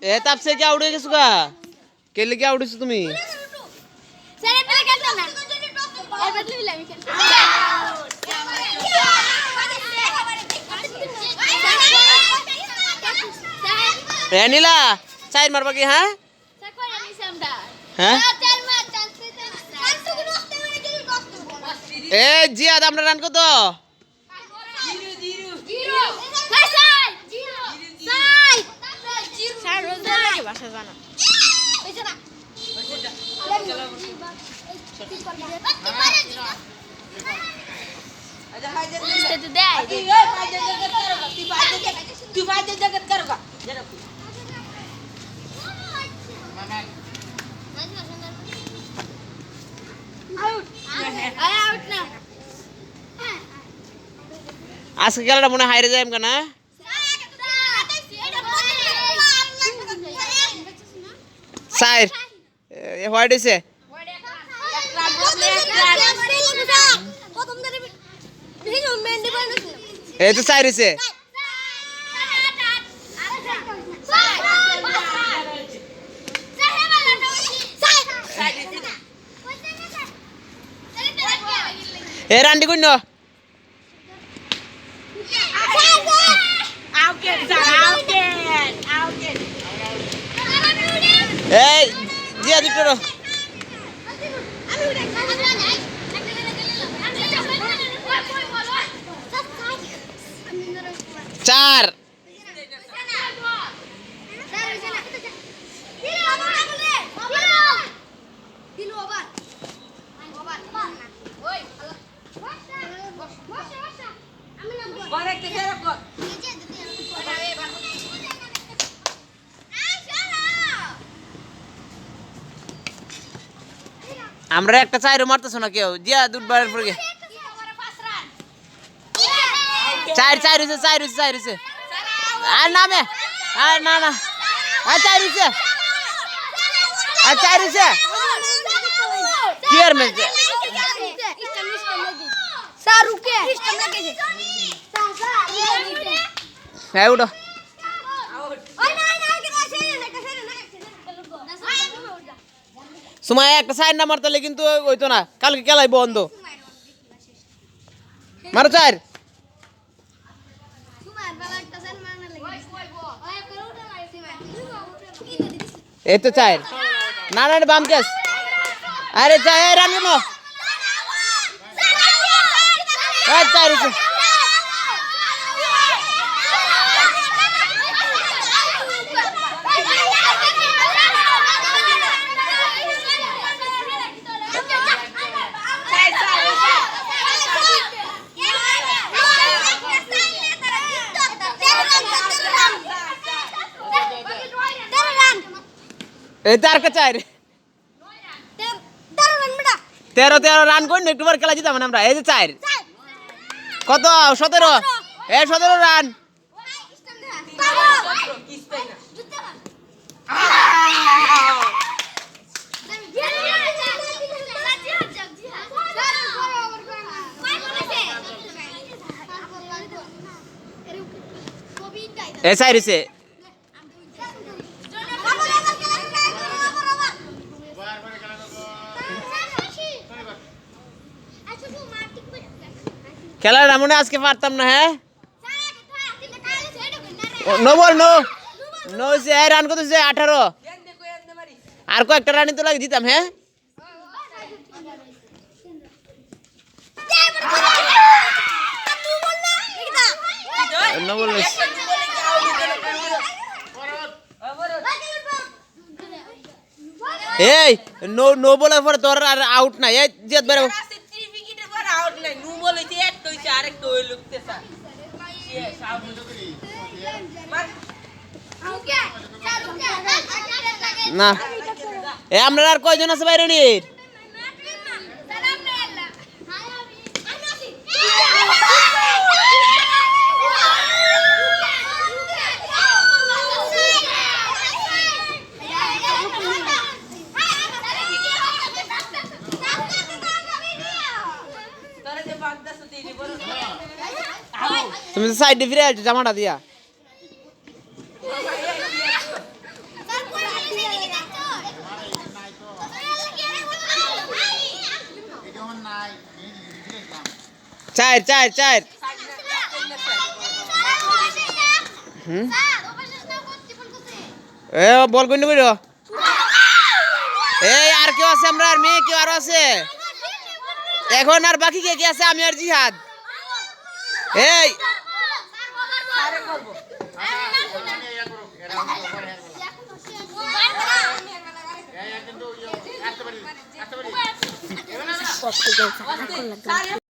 এ তাপসে কি আউট হয়ে গেছো গা? কেলে কি আউট হইছো তুমি? স্যার পেলে খেলতো না। এর বদলে দিলাম খেল। এ নীলা চার মারবা কি হ্যাঁ? স্যার কই আনিস আমরা? হ্যাঁ? চার মার চান্স পেতে না। চান্স তো কোনো আসতে পারে কি কষ্ট। এ জিয়াদ আমরা রান কত? জিরো। হ্যাঁ sir zero. Sir zero. Sir রোজ লাগে ভাষা জানা। হইছে না। আজকে খেলাটা মনে হাইরে যায় না? চার এ হোয়াইট হইছে এই তো চার হইছে এ রান্ডি কইন এই জিয়া দুটো চার আমরা একটা চাইরো মারতেছ না কেউ জিয়া দুটবারের পরে চার চার হইছে চার হইছে চার হইছে আর নামে আর না না আর চার হইছে আর চার হইছে কি আর মেজে স্যার রুকে সিস্টেম লাগেছে হ্যাঁ উঠো সময় একটা চার না মারতে কিন্তু হইতো না কালকে খেলাই বন্ধ মারো চার এই তো চার না না বাম কেস আরে চাই রান নো চার হইছে এই তার কা চার 13 রান কই একটু বার খেলা জিতাম আমরা এই যে চার কত 17 এ 17 রান এ চার হইছে খেলাটা মনে আজকে পারতাম না হ্যাঁ নো বল নো নো সে রান কত 18 আর কয়েকটা রানই তো লাগে দিতাম হ্যাঁ নো বল এই নো নো বলার পরে তোর আর আউট নাই এই জিত বেরো না এ আমরা আর কয়জন আছে বাইরে নির তুমি সাইডে ফিরে আসছো জামাটা দিয়া চার চার চার এ বল কইনি কইরো এই আর কেউ আছে আমরা আর মেয়ে কেউ আর আছে এখন আর বাকি কে কে আছে আমি আর জিহাদ এই কষ্ট